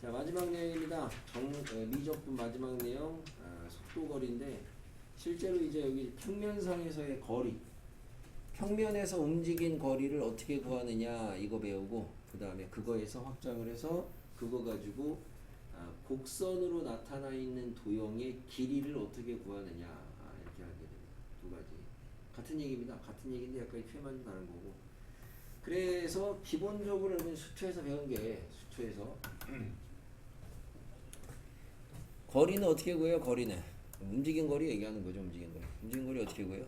자, 마지막 내용입니다. 미적분 마지막 내용, 속도거리인데 실제로 이제 여기 평면상에서의 거리, 평면에서 움직인 거리를 어떻게 구하느냐 이거 배우고, 그 다음에 그거에서 확장을 해서 그거 가지고 곡선으로 나타나 있는 도형의 길이를 어떻게 구하느냐, 이렇게 하게 됩니다. 두 가지 같은 얘기입니다. 같은 얘기인데 약간 표현만 좀 다른 거고. 그래서 기본적으로 여러분 수투에서 배운 게, 수투에서 거리는 어떻게 구해요? 거리는 움직인 거리 얘기하는 거죠. 움직인 거리 어떻게 구해요?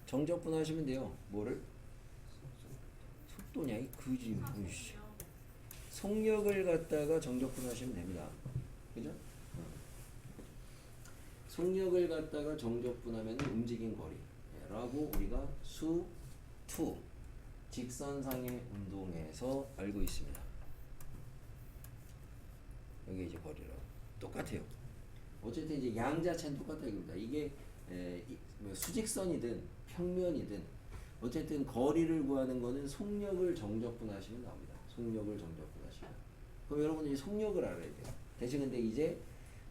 정적분 하시면 돼요. 뭐를? 속도냐 이 그지. 으이씨. 속력을 갖다가 정적분 하시면 됩니다. 그죠? 속력을 갖다가 정적분하면 움직인 거리라고 우리가 수투 직선상의 운동에서 알고 있습니다. 여기 이제 거리라고 똑같아요. 어쨌든 이제 양 자체는 똑같다 이겁니다. 이게 뭐 수직선이든 평면이든 어쨌든 거리를 구하는 거는 속력을 정적분하시면 나옵니다. 속력을 정적분하시면. 그럼 여러분이 속력을 알아야 돼요. 대신 근데 이제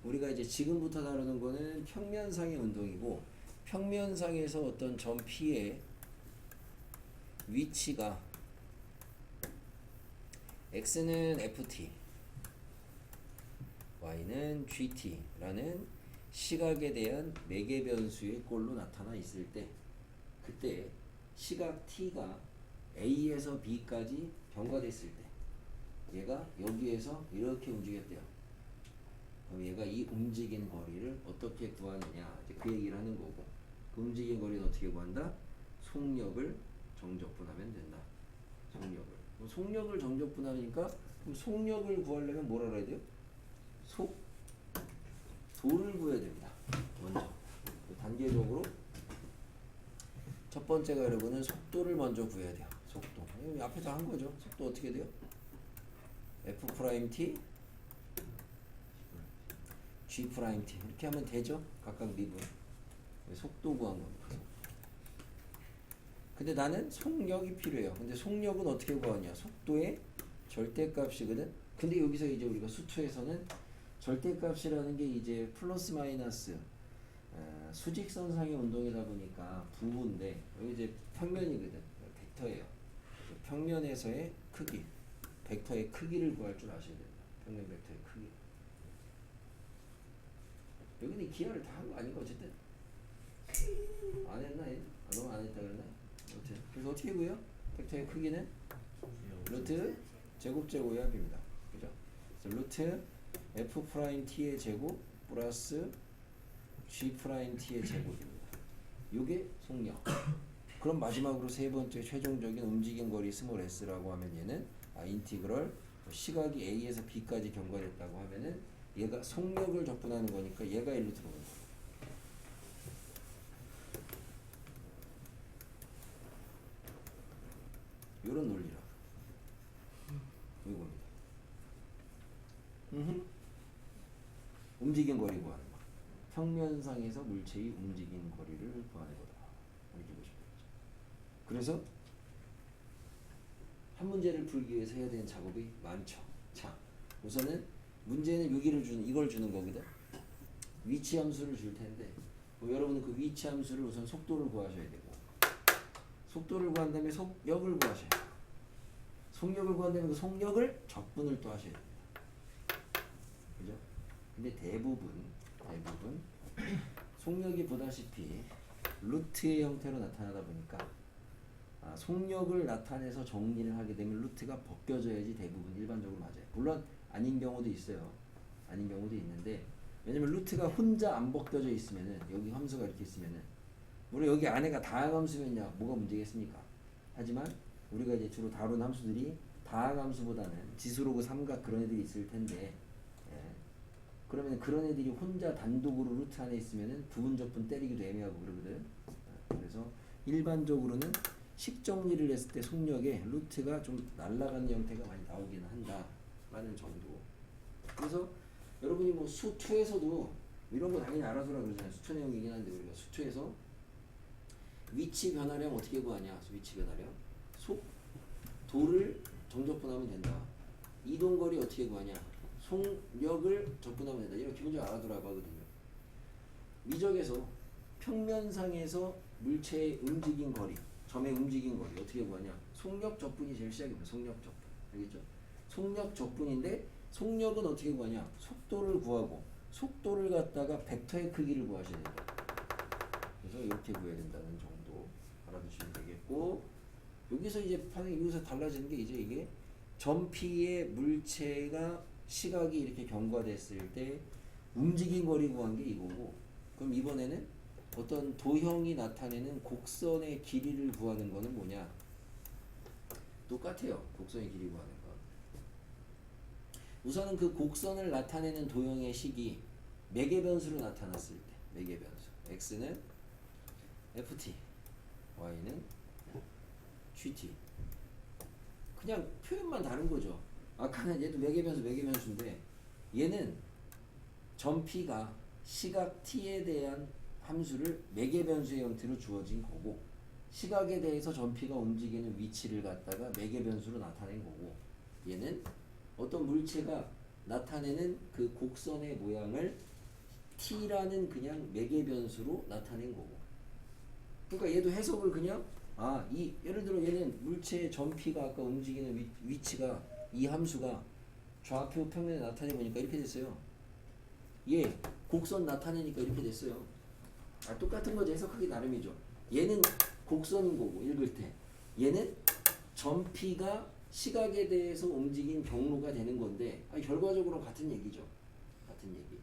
우리가 이제 지금부터 다루는 거는 평면상의 운동이고, 평면상에서 어떤 점 P의 위치가 X는 FT, Y는 GT라는 시각에 대한 매개 변수의 꼴로 나타나 있을 때, 그때 시각 T가 A에서 B까지 변화됐을 때 얘가 여기에서 이렇게 움직였대요. 그럼 얘가 이 움직인 거리를 어떻게 구하느냐, 이제 그 얘기를 하는 거고, 그 움직인 거리는 어떻게 구한다? 속력을 정적분하면 된다. 속력을 정적분하니까 그럼 속력을 구하려면 뭘 알아야 돼요? 속도를 구해야 됩니다. 먼저 단계적으로 첫 번째가 여러분은 속도를 먼저 구해야 돼요. 속도. 앞에서 한 거죠. 속도 어떻게 돼요? F'T G'T 이렇게 하면 되죠. 각각 미분. 속도 구한 겁니다. 근데 나는 속력이 필요해요. 근데 속력은 어떻게 구하냐? 속도의 절대값이거든. 근데 여기서 이제 우리가 수투에서는 절대값이라는 게 이제 플러스 마이너스 수직선상의 운동이다 보니까 부호인데, 여기 이제 평면이거든. 벡터예요. 평면에서의 크기, 벡터의 크기를 구할 줄 아셔야 됩니다. 평면 벡터의 크기. 여기는 기하를 다 한 거 아닌가? 어쨌든 안 했나 얘? 너무 안 했다 그랬나? 어쨌든 그래서 어떻게 구해요? 벡터의 크기는 루트 제곱제곱의 합입니다. 그죠? 그래서 루트 F'T의 제곱 플러스 G'T의 제곱입니다. 요게 속력. 그럼 마지막으로 세 번째 최종적인 움직인 거리 스몰 s라고 하면 얘는 인티그럴 시각이 A에서 B까지 경과됐다고 하면은 얘가 속력을 적분하는 거니까 얘가 1로 들어오는 거예요. 요런 논리라. 이겁니다. 움직인 거리 구하는 거. 평면상에서 물체의 움직인 거리를 구하는 거다. 이렇게 보시면 되죠. 그래서 한 문제를 풀기 위해서 해야 되는 작업이 많죠. 자, 우선은 문제는 이걸 주는 거거든. 위치 함수를 줄 텐데, 여러분은 그 위치 함수를 우선 속도를 구하셔야 되고, 속도를 구한 다음에 속력을 구하셔야 돼요. 속력을 구한 다음에 그 속력을 적분을 또 하셔야 됩니다. 그죠? 근데 대부분 속력이 보다시피 루트의 형태로 나타나다 보니까 속력을 나타내서 정리를 하게 되면 루트가 벗겨져야지 대부분 일반적으로 맞아요. 물론 아닌 경우도 있어요. 아닌 경우도 있는데, 왜냐면 루트가 혼자 안 벗겨져 있으면은, 여기 함수가 이렇게 있으면은, 물론 여기 안에가 다항함수면야 뭐가 문제겠습니까? 하지만 우리가 이제 주로 다룬 함수들이 다항함수보다는 지수로그 삼각 그런 애들이 있을 텐데, 그러면 그런 애들이 혼자 단독으로 루트 안에 있으면은 부분적분 때리기도 애매하고 그러거든. 그래서 일반적으로는 식 정리를 했을 때 속력에 루트가 좀 날아가는 형태가 많이 나오기는 한다라는 정도. 그래서 여러분이 뭐 수2에서도 이런 거 당연히 알아서라 그러잖아요. 수투 내용이긴 한데, 우리가 수투에서 위치 변화량 어떻게 구하냐? 위치 변화량 속도를 정적분하면 된다. 이동거리 어떻게 구하냐? 속력을 적분하면 된다. 이런 기본적으로 알아두라고 하거든요. 미적에서 평면상에서 물체의 움직인 거리, 점의 움직인 거리 어떻게 구하냐? 속력 적분이 제일 시작입니다. 속력 적분. 알겠죠? 속력 적분인데 속력은 어떻게 구하냐? 속도를 구하고 속도를 갖다가 벡터의 크기를 구하셔야 된다. 그래서 이렇게 구해야 된다는 정도 알아두시면 되겠고, 여기서 이제 여기서 달라지는 게 이제 이게 점피의 물체가 시각이 이렇게 경과됐을 때 움직인 거리 구한 게 이거고, 그럼 이번에는 어떤 도형이 나타내는 곡선의 길이를 구하는 거는 뭐냐? 똑같아요. 곡선의 길이 구하는 거. 우선은 그 곡선을 나타내는 도형의 식이 매개변수로 나타났을 때, 매개변수 x는 ft, y는 gt. 그냥 표현만 다른 거죠. 아까는 얘도 매개변수인데 얘는 점 p가 시각 t에 대한 함수를 매개변수의 형태로 주어진 거고, 시각에 대해서 점 p가 움직이는 위치를 갖다가 매개변수로 나타낸 거고, 얘는 어떤 물체가 나타내는 그 곡선의 모양을 t라는 그냥 매개변수로 나타낸 거고. 그러니까 얘도 해석을 그냥 예를 들어 얘는 물체의 점 p가 아까 움직이는 위치가 이 함수가 좌표 평면에 나타내 보니까 이렇게 됐어요. 얘 곡선 나타내니까 이렇게 됐어요. 똑같은 거죠. 해석하기 나름이죠. 얘는 곡선인 거고 읽을 때, 얘는 점 p가 시각에 대해서 움직인 경로가 되는 건데 결과적으로 같은 얘기죠. 같은 얘기.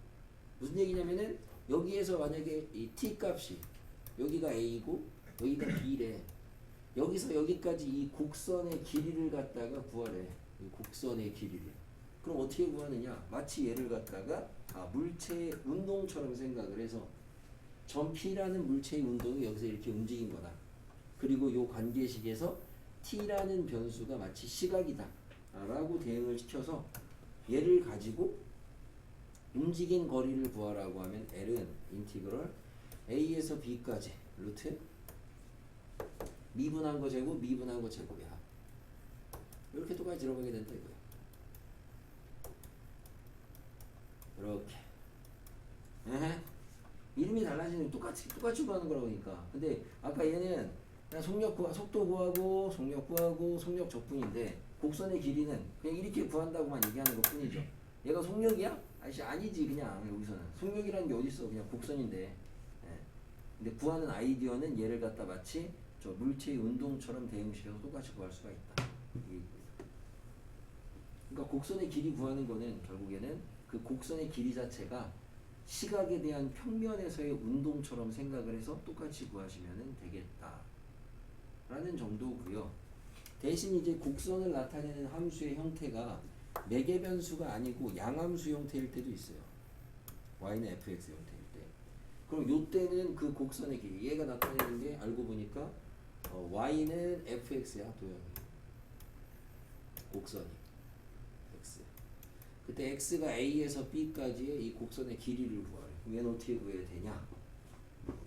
무슨 얘기냐면은 여기에서 만약에 이 t 값이 여기가 a고 여기가 b래. 여기서 여기까지 이 곡선의 길이를 갖다가 구하래. 이 곡선의 길이를. 그럼 어떻게 구하느냐? 마치 얘를 갖다가 물체의 운동처럼 생각을 해서 점 p라는 물체의 운동이 여기서 이렇게 움직인 거다. 그리고 이 관계식에서 t라는 변수가 마치 시각이다 라고 대응을 시켜서 얘를 가지고 움직인 거리를 구하라고 하면 L은 인티그럴 a에서 b까지 루트 미분한 거 제곱 미분한 거 제곱의 합. 이렇게 똑같이 들어가게 된다 이거야. 이렇게. 이름이 달라지는 똑같이 구하는 거라고 하니까. 근데 아까 얘는 그냥 속도 구하고 속력 적분인데 곡선의 길이는 그냥 이렇게 구한다고만 얘기하는 것 뿐이죠. 얘가 속력이야? 아니지. 그냥 여기서는 속력이라는 게 어딨어. 그냥 곡선인데. 근데 구하는 아이디어는 얘를 갖다 마치 저 물체의 운동처럼 대응시켜서 똑같이 구할 수가 있다. 그러니까 곡선의 길이 구하는 거는 결국에는 그 곡선의 길이 자체가 시각에 대한 평면에서의 운동처럼 생각을 해서 똑같이 구하시면 되겠다 라는 정도고요. 대신 이제 곡선을 나타내는 함수의 형태가 매개변수가 아니고 양함수 형태일 때도 있어요. y는 fx 형태일 때. 그럼 요때는 그 곡선의 길이, 얘가 나타내는 게 알고 보니까 y는 fx야. 도형이 곡선이 x. 그때 x가 a에서 b까지의 이 곡선의 길이를 구하래. 그럼 얘는 어떻게 구해야 되냐?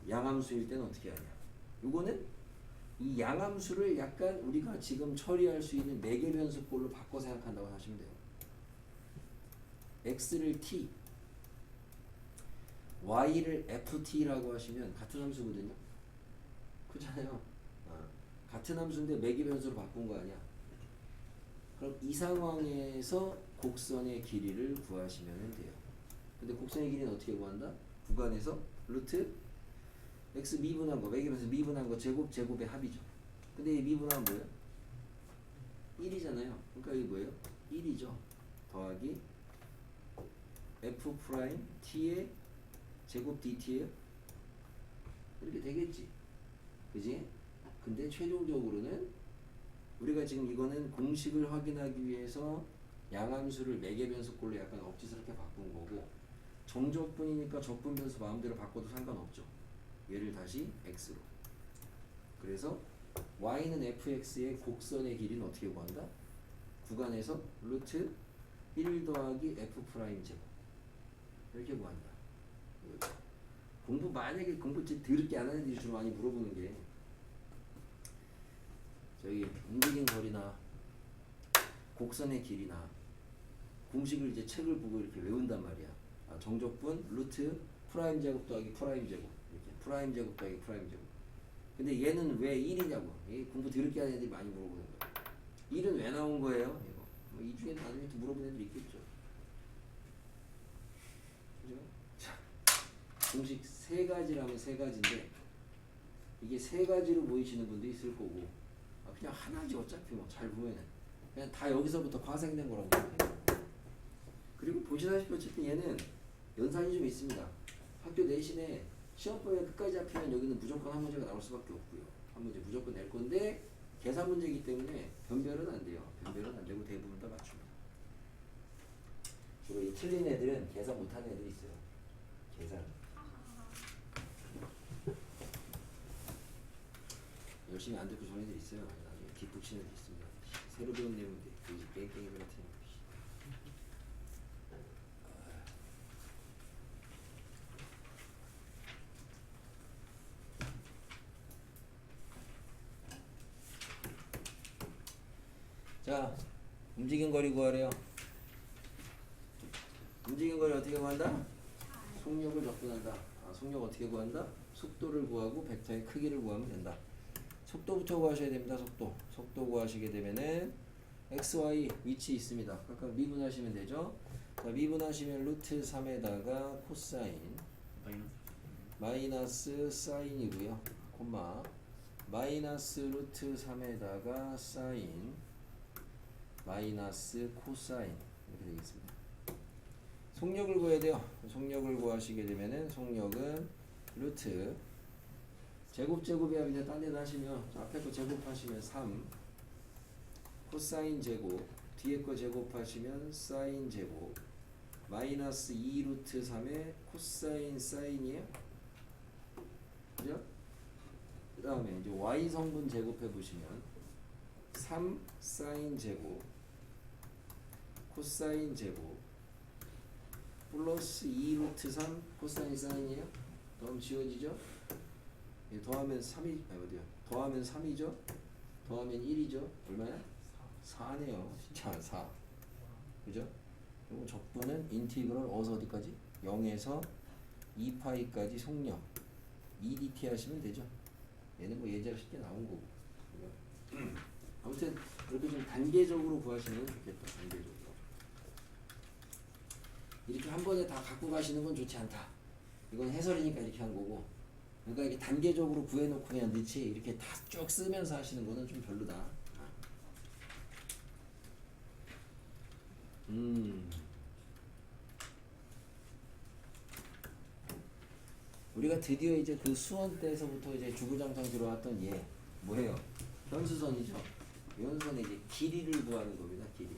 양함수일 때는 어떻게 하냐? 요거는 이 양함수를 약간 우리가 지금 처리할 수 있는 매개변수꼴로 바꿔 생각한다고 하시면 돼요. x를 t, y를 ft라고 하시면 같은 함수거든요. 그렇잖아요. 같은 함수인데 매개변수로 바꾼 거 아니야. 그럼 이 상황에서 곡선의 길이를 구하시면 돼요. 근데 곡선의 길이는 어떻게 구한다? 구간에서 루트 x 미분한 거, 매개변수 미분한 거 제곱의 합이죠. 근데 이 미분한 뭐예요? 1이잖아요. 그러니까 이게 뭐예요? 1이죠. 더하기 f 프라임 t의 제곱 dt예요. 이렇게 되겠지. 그지? 근데 최종적으로는 우리가 지금 이거는 공식을 확인하기 위해서 양함수를 매개변수꼴로 약간 억지스럽게 바꾼 거고, 정적분이니까 적분변수 마음대로 바꿔도 상관없죠. 얘를 다시 x로. 그래서 y는 fx의 곡선의 길이는 어떻게 구한다? 구간에서 루트 1 더하기 f 프라임 제곱 이렇게 구한다. 만약에 공부 더럽게 안 하는 애들이 주로 많이 물어보는 게 저기 움직인 거리나 곡선의 길이나 공식을 이제 책을 보고 이렇게 외운단 말이야. 아, 정적분 루트 프라임 제곱 더하기 프라임 제곱 이렇게 프라임 제곱 더하기 프라임 제곱. 근데 얘는 왜 1이냐고. 공부 더럽게 하는 애들이 많이 물어보는 거야. 1은 왜 나온 거예요? 이거. 뭐이 중에 나중에 또 물어보는 애들 있겠죠. 그죠? 자, 공식 세 가지라면 세 가지인데 이게 세 가지로 보이시는 분도 있을 거고 그냥 하나지 어차피 뭐 잘 보면은 그냥 다 여기서부터 과생된 거라고 생각해요. 그리고 보시다시피 어쨌든 얘는 연산이 좀 있습니다. 학교 내신에 시험범위 끝까지 잡히면 여기는 무조건 한 문제가 나올 수밖에 없고요. 한 문제 무조건 낼 건데 계산 문제이기 때문에 변별은 안 돼요. 변별은 안 되고 대부분 다 맞춥니다. 주로 이 틀린 애들은 계산 못하는 애들이 있어요. 계산. 열심히 안 듣고 저런 애들 있어요. 나중에 뒷북 치는 애들 있습니다. 새로 배운 내용인데 그 깽깽이 같은 거. 자, 움직임 거리 구하래요. 움직임 거리 어떻게 구한다? 속력을 접근한다. 속력 어떻게 구한다? 속도를 구하고 벡터의 크기를 구하면 된다. 속도부터 구하셔야 됩니다. 속도 구하시게 되면은 x, y 위치 있습니다. 각각 미분하시면 되죠. 자, 미분하시면 루트 3에다가 코사인 마이너스 사인이고요. 콤마 마이너스 루트 3에다가 사인 마이너스 코사인 이렇게 되겠습니다. 속력을 구해야 돼요. 속력을 구하시게 되면은 속력은 루트 제곱이야. 그냥 딴 데다 하시면 앞에 거 제곱하시면 3 코사인 제곱 뒤에 거 제곱하시면 사인 제곱 마이너스 2 루트 3에 코사인 사인이에요. 그죠? 그 다음에 이제 y 성분 제곱해 보시면 3 사인 제곱 코사인 제곱 플러스 2 루트 3 코사인 사인이에요. 그럼 지워지죠? 예, 더하면 3이 어디야? 더하면 3이죠? 더하면 1이죠? 얼마야? 4네요. 진짜 4. 그죠? 그리고 적분은 인티그럴 어디까지? 0에서 2파이까지 속력 2dt 하시면 되죠. 얘는 뭐 예제로 쉽게 나온 거고. 아무튼 이렇게 좀 단계적으로 구하시는 건 좋겠다. 단계적으로. 이렇게 한 번에 다 갖고 가시는 건 좋지 않다. 이건 해설이니까 이렇게 한 거고. 그러니까 이게 단계적으로 구해놓고 그냥 넣지 이렇게 다 쭉 쓰면서 하시는 거는 좀 별로다. 우리가 드디어 이제 그 수원 때에서부터 이제 주구장창 들어왔던 얘 뭐예요? 현수선이죠. 현수선의 이제 길이를 구하는 겁니다. 길이.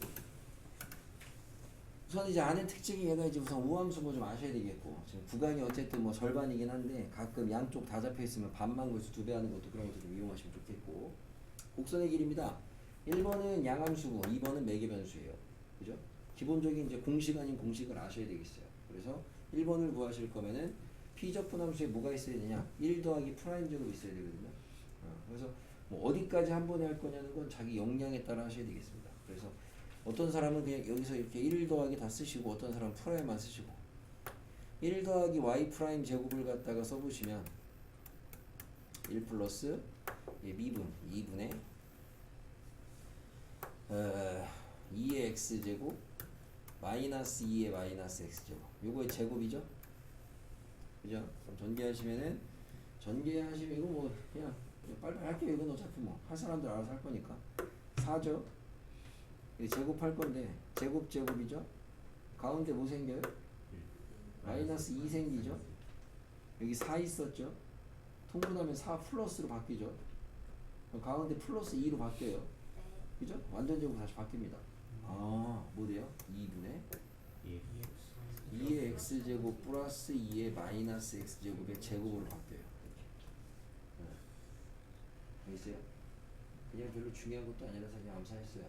우선 이제 아는 특징이 얘가 이제 우선 우함수 뭐 좀 아셔야 되겠고 지금 구간이 어쨌든 뭐 절반이긴 한데 가끔 양쪽 다 잡혀 있으면 반만 구해서 2배 하는 것도 그런 것도 좀 이용하시면 좋겠고 곡선의 길이입니다. 1번은 양함수고 2번은 매개변수예요. 그죠? 기본적인 이제 공식 아닌 공식을 아셔야 되겠어요. 그래서 1번을 구하실 거면은 P적분함수에 뭐가 있어야 되냐? 1 더하기 프라임 제곱 있어야 되거든요. 그래서 뭐 어디까지 한 번에 할 거냐는 건 자기 역량에 따라 하셔야 되겠습니다. 그래서 어떤 사람은 그냥 여기서 이렇게 1 더하기 다 쓰시고 어떤 사람은 프라임만 쓰시고 1 더하기 y 프라임 제곱을 갖다가 써보시면 1 플러스 미분 2분의 2의 x제곱 마이너스 2의 마이너스 x제곱 요거의 제곱이죠. 그죠? 그럼 전개하시면 이거 뭐 그냥 빨리빨리 할게요. 이건 어차피 뭐 할 사람들 알아서 할 거니까 4죠. 제곱할 건데 제곱이죠. 가운데 뭐 생겨요? 마이너스 2 생기죠. 여기 4 있었죠. 통분하면 4 플러스로 바뀌죠. 그럼 가운데 플러스 2로 바뀌어요. 그죠? 완전 제곱 다시 바뀝니다. 뭐 돼요? 2분의 2의 x제곱 플러스 2의 마이너스 x제곱의 제곱으로 바뀌어요. 이렇게. 알겠어요? 그냥 별로 중요한 것도 아니라서 그냥 암산했어요.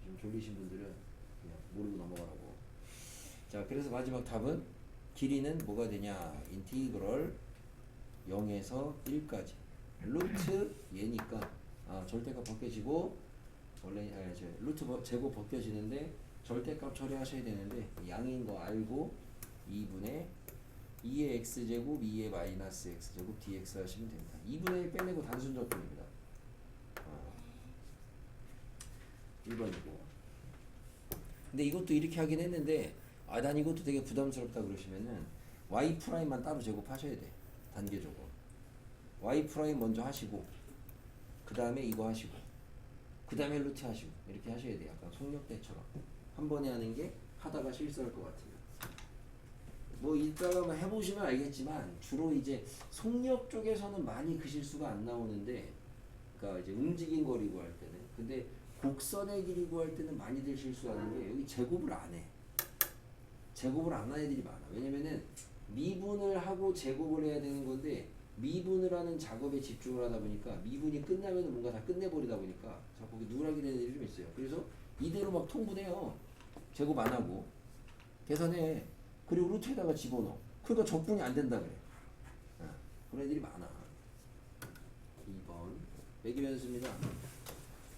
좀 졸리신 분들은 그냥 모르고 넘어가라고. 자, 그래서 마지막 답은 길이는 뭐가 되냐? 인티그럴 0에서 1까지 루트 얘니까 절대값 벗겨지고 원래 루트 제곱 벗겨지는데 절대값 처리하셔야 되는데 양인 거 알고 2분의 2의 x제곱 2의 마이너스 x제곱 dx 하시면 됩니다. 2분의 1 빼내고 단순 적분입니다. 1번이고. 근데 이것도 이렇게 하긴 했는데 난 이것도 되게 부담스럽다 그러시면은 y 프라임만 따로 제곱하셔야 돼. 단계적으로. y 프라임 먼저 하시고 그 다음에 이거 하시고 그 다음에 루트 하시고 이렇게 하셔야 돼. 약간 속력대처럼 한 번에 하는 게 하다가 실수할 것 같으면 뭐 이따가 한번 해보시면 알겠지만 주로 이제 속력 쪽에서는 많이 그 실수가 안 나오는데 그러니까 이제 움직인 거리 구할 때는 근데 곡선의 길이 구할 때는 많이들 실수하는 게 여기 제곱을 안 해. 제곱을 안 하는 애들이 많아. 왜냐면은 미분을 하고 제곱을 해야 되는 건데 미분을 하는 작업에 집중을 하다 보니까 미분이 끝나면 뭔가 다 끝내버리다 보니까 자꾸 누락이 되는 일이 좀 있어요. 그래서 이대로 막 통분해요. 제곱 안 하고 계산해. 그리고 루트에다가 집어넣어. 그러니까 적분이 안 된다 그래. 그런 애들이 많아. 2번 매기 변수입니다.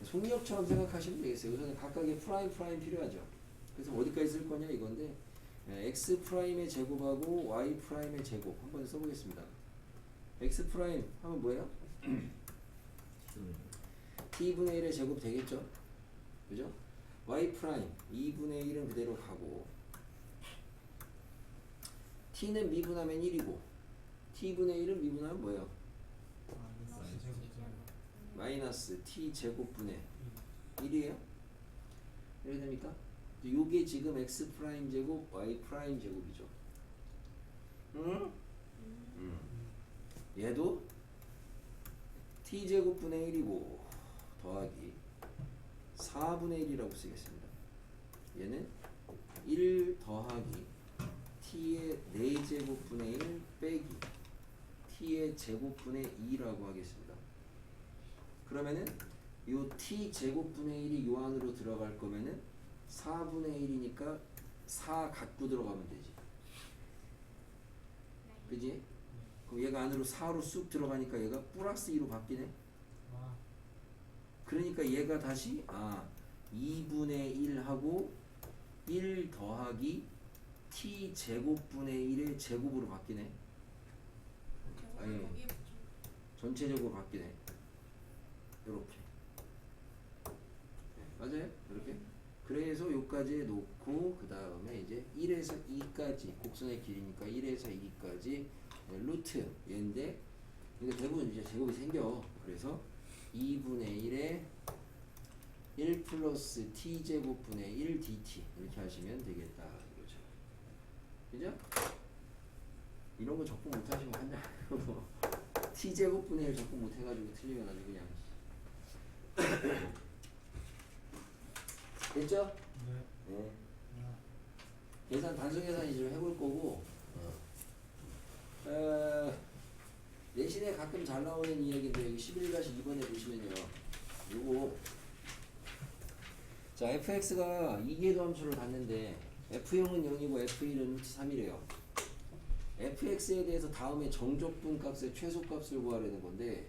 속력처럼 생각하시면 되겠어요. 우선은 각각의 프라임 필요하죠. 그래서 어디까지 쓸 거냐 이건데 x 프라임의 제곱하고 y 프라임의 제곱 한번 써보겠습니다. x 프라임 하면 뭐예요? t분의 1의 제곱 되겠죠? 그죠? y 프라임 2분의 1은 그대로 가고 t는 미분하면 1이고 t분의 1은 미분하면 뭐예요? 마이너스 t 제곱분의 1이에요? 이렇게 됩니까? 요게 지금 x 프라임 제곱 y 프라임 제곱이죠. 응? 얘도 t 제곱분의 1이고 더하기 4분의 1이라고 쓰겠습니다. 얘는 1 더하기 t의 4제곱분의 1 빼기 t의 제곱분의 2라고 하겠습니다. 그러면은 요 t 제곱분의 1이 요 안으로 들어갈 거면은 4분의 1이니까 4 갖고 들어가면 되지. 그지? 그럼 얘가 안으로 4로 쑥 들어가니까 얘가 플러스 2로 바뀌네. 그러니까 얘가 다시 2분의 1하고 1 더하기 t 제곱분의 1의 제곱으로 바뀌네. 아니 전체적으로 바뀌네. 요렇게. 맞아요? 이렇게. 그래서 요까지 놓고 그 다음에 이제 1에서 2까지 곡선의 길이니까 1에서 2까지 루트 얘인데 근데 대부분 이제 제곱이 생겨. 그래서 2분의 1에 1 플러스 t 제곱분의 1 dt 이렇게 하시면 되겠다 이거죠. 그죠? 이런 거 적분 못 하시면 한다. t 제곱분의 1 적분 못 해가지고 틀리면 아주 그냥. 됐죠? 네. 계산 단순 계산 이제 해볼 거고. 내신에 가끔 잘 나오는 이야기인데 여기 11-2번에 보시면요. 요거 자 fx가 이계도 함수를 갖는데 f0은 0이고 f1은 3이래요. fx에 대해서 다음에 정적분 값의 최소값을 구하려는 건데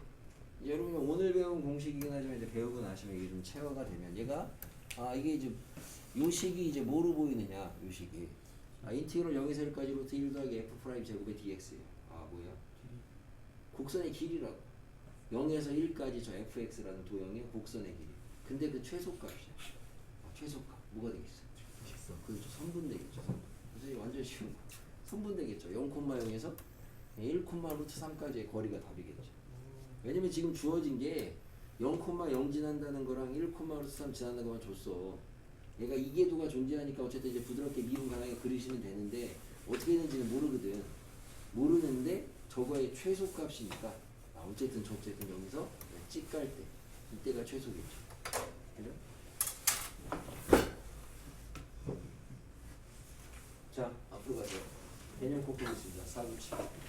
여러분 오늘 배운 공식이긴 하지만 이제 배우고 나시면 이게 좀 체화가 되면 얘가 이게 이제 요 식이 이제 뭐로 보이느냐 요 식이 인티그럴 0에서 1까지 루트 1 더하기 f 프라임 제곱의 dx예요. 뭐야? 곡선의 길이라고. 0에서 1까지 저 fx라는 도형의 곡선의 길이. 근데 그 최소값이야. 최소값 뭐가 되겠어? 그렇죠. 선분 되겠죠. 선분. 완전 쉬운 거. 선분 되겠죠. 0,0에서 1, 루트 3까지의 거리가 답이겠죠. 왜냐면 지금 주어진 게 0,0 지난다는 거랑 1, 루트 3 지난다는 것만 줬어. 얘가 이계도가 존재하니까 어쨌든 이제 부드럽게 미분 가능하게 그리시면 되는데 어떻게 되는지는 모르거든. 모르는데 저거의 최소값이니까 어쨌든 여기서 찍갈 때 이때가 최소겠죠. 그죠? 자 앞으로 가죠. 개념 꼭 보겠습니다. 497